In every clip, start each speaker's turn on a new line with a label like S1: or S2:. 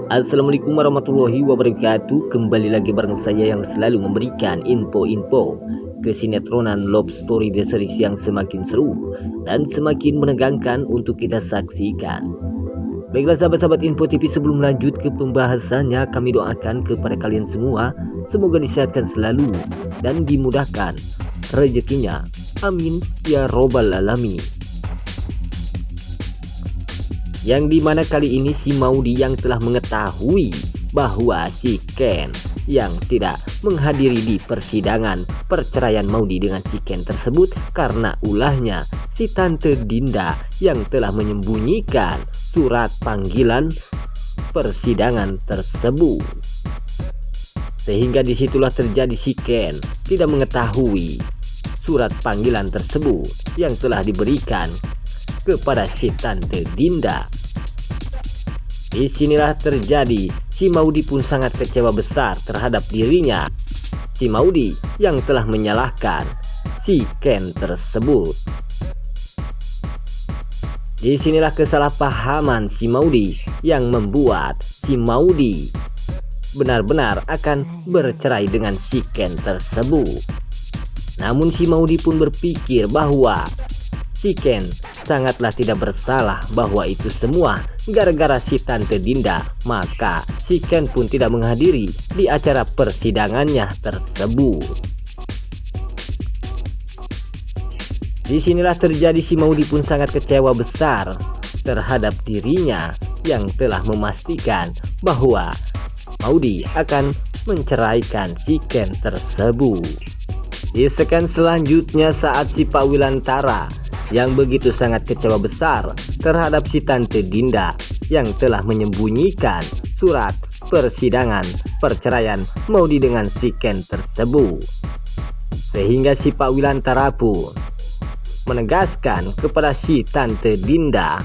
S1: Assalamualaikum warahmatullahi wabarakatuh. Kembali lagi bareng saya yang selalu memberikan info-info kesinetronan Love Story The Series yang semakin seru dan semakin menegangkan untuk kita saksikan. Baiklah sahabat-sahabat Info TV, sebelum lanjut ke pembahasannya, kami doakan kepada kalian semua semoga disehatkan selalu dan dimudahkan rezekinya. Amin ya robbal alamin. Yang dimana kali ini si Maudy yang telah mengetahui bahwa si Ken yang tidak menghadiri di persidangan perceraian Maudy dengan si Ken tersebut karena ulahnya si Tante Dinda yang telah menyembunyikan surat panggilan persidangan tersebut. Sehingga disitulah terjadi si Ken tidak mengetahui surat panggilan tersebut yang telah diberikan kepada si Tante Dinda. Disinilah terjadi si Maudy pun sangat kecewa besar terhadap dirinya, si Maudy yang telah menyalahkan si Ken tersebut. Disinilah kesalahpahaman si Maudy yang membuat si Maudy benar-benar akan bercerai dengan si Ken tersebut. Namun si Maudy pun berpikir bahwa si Ken sangatlah tidak bersalah, bahwa itu semua gara-gara si Tante Dinda. Maka si Ken pun tidak menghadiri di acara persidangannya tersebut. Disinilah terjadi si Maudy pun sangat kecewa besar terhadap dirinya yang telah memastikan bahwa Maudy akan menceraikan si Ken tersebut. Di scan selanjutnya saat si Pak Wilantara yang begitu sangat kecewa besar terhadap si Tante Dinda yang telah menyembunyikan surat persidangan perceraian Maudy dengan si Ken tersebut. Sehingga si Pak Wilantara pun menegaskan kepada si Tante Dinda,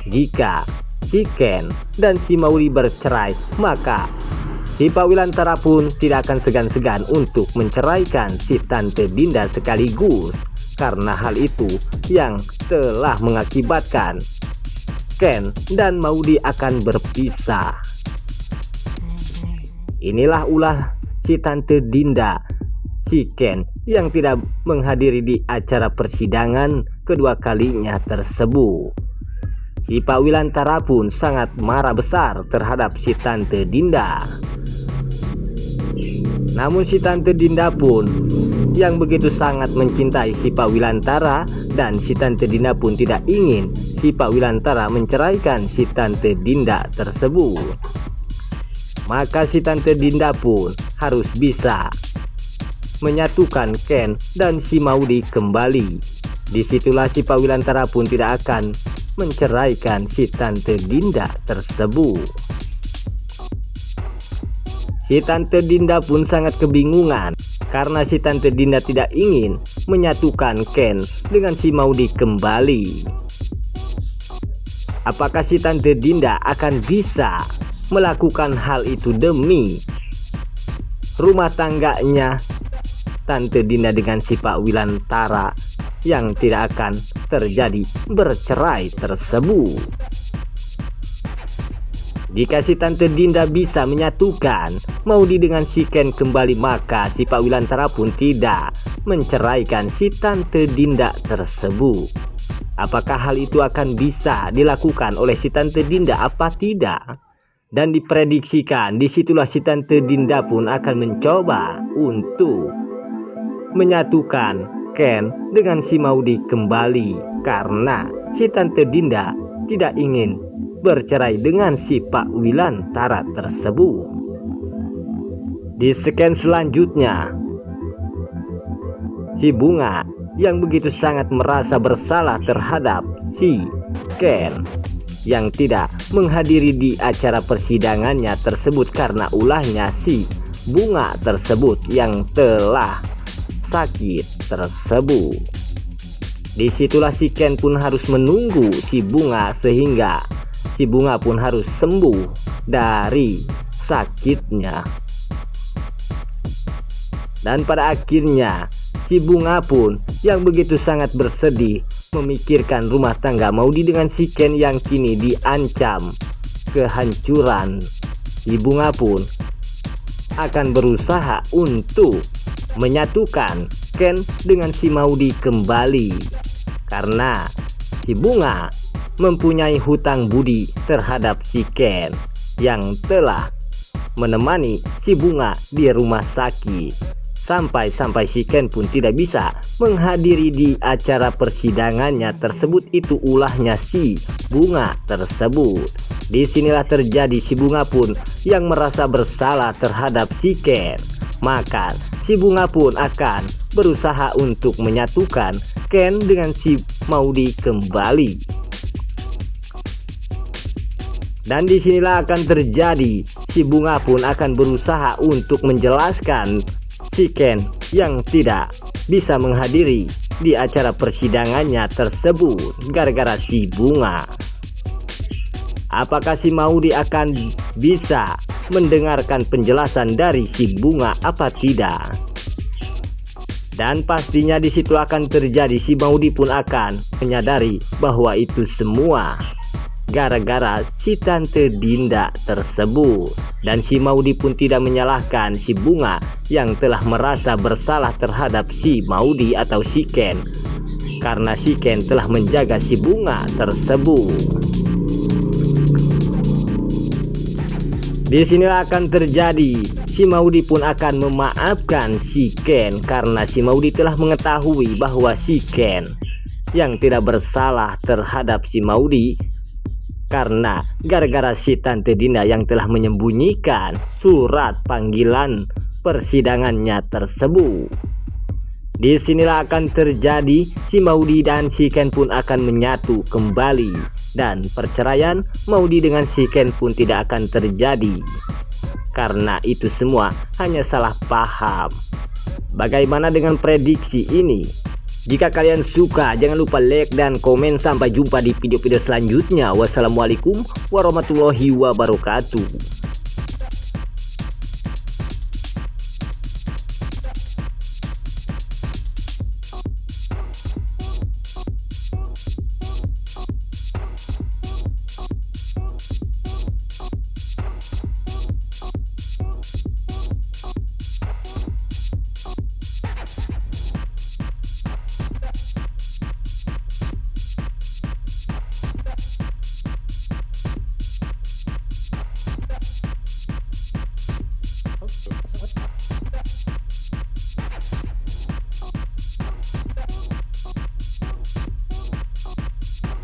S1: jika si Ken dan si Maudy bercerai, maka si Pak Wilantara pun tidak akan segan-segan untuk menceraikan si Tante Dinda sekaligus. Karena hal itu yang telah mengakibatkan Ken dan Maudy akan berpisah. Inilah ulah si Tante Dinda, si Ken yang tidak menghadiri di acara persidangan kedua kalinya tersebut. Si Pak Wilantara pun sangat marah besar terhadap si Tante Dinda. Namun si Tante Dinda pun yang begitu sangat mencintai si Pak Wilantara, dan si Tante Dinda pun tidak ingin si Pak Wilantara menceraikan si Tante Dinda tersebut. Maka si Tante Dinda pun harus bisa menyatukan Ken dan si Maudy kembali. Disitulah si Pak Wilantara pun tidak akan menceraikan si Tante Dinda tersebut. Si Tante Dinda pun sangat kebingungan karena si Tante Dinda tidak ingin menyatukan Ken dengan si Maudy kembali. Apakah si Tante Dinda akan bisa melakukan hal itu demi rumah tangganya Tante Dinda dengan si Pak Wilantara yang tidak akan terjadi bercerai tersebut? Jika si Tante Dinda bisa menyatukan Maudy dengan si Ken kembali, maka si Pak Wilantara pun tidak menceraikan si Tante Dinda tersebut. Apakah hal itu akan bisa dilakukan oleh si Tante Dinda apa tidak? Dan diprediksikan disitulah si Tante Dinda pun akan mencoba untuk menyatukan Ken dengan si Maudy kembali, karena si Tante Dinda tidak ingin bercerai dengan si Pak Wilantara tersebut. Di scan selanjutnya, si Bunga yang begitu sangat merasa bersalah terhadap si Ken yang tidak menghadiri di acara persidangannya tersebut karena ulahnya si Bunga tersebut yang telah sakit tersebut. Disitulah si Ken pun harus menunggu si Bunga, sehingga si Bunga pun harus sembuh dari sakitnya. Dan pada akhirnya si Bunga pun yang begitu sangat bersedih memikirkan rumah tangga Maudy dengan si Ken yang kini diancam kehancuran. Si Bunga pun akan berusaha untuk menyatukan Ken dengan si Maudy kembali, karena si Bunga mempunyai hutang budi terhadap si Ken yang telah menemani si Bunga di rumah sakit. Sampai si Ken pun tidak bisa menghadiri di acara persidangannya tersebut. Itu ulahnya si Bunga tersebut. Disinilah terjadi si Bunga pun yang merasa bersalah terhadap si Ken. Maka si Bunga pun akan berusaha untuk menyatukan Ken dengan si Maudy kembali. Dan disinilah akan terjadi si Bunga pun akan berusaha untuk menjelaskan si Ken yang tidak bisa menghadiri di acara persidangannya tersebut gara-gara si Bunga. Apakah si Maudy akan bisa mendengarkan penjelasan dari si Bunga apa tidak? Dan pastinya di situ akan terjadi si Maudy pun akan menyadari bahwa itu semua gara-gara si Tante Dinda tersebut. Dan si Maudy pun tidak menyalahkan si Bunga yang telah merasa bersalah terhadap si Maudy atau si Ken, karena si Ken telah menjaga si Bunga tersebut. Disinilah akan terjadi si Maudy pun akan memaafkan si Ken, karena si Maudy telah mengetahui bahwa si Ken yang tidak bersalah terhadap si Maudy karena gara-gara si Tante Dinda yang telah menyembunyikan surat panggilan persidangannya tersebut. Disinilah akan terjadi si Maudy dan si Ken pun akan menyatu kembali, dan perceraian Maudy dengan si Ken pun tidak akan terjadi, karena itu semua hanya salah paham. Bagaimana dengan prediksi ini? Jika kalian suka, jangan lupa like dan komen. Sampai jumpa di video-video selanjutnya. Wassalamualaikum warahmatullahi wabarakatuh.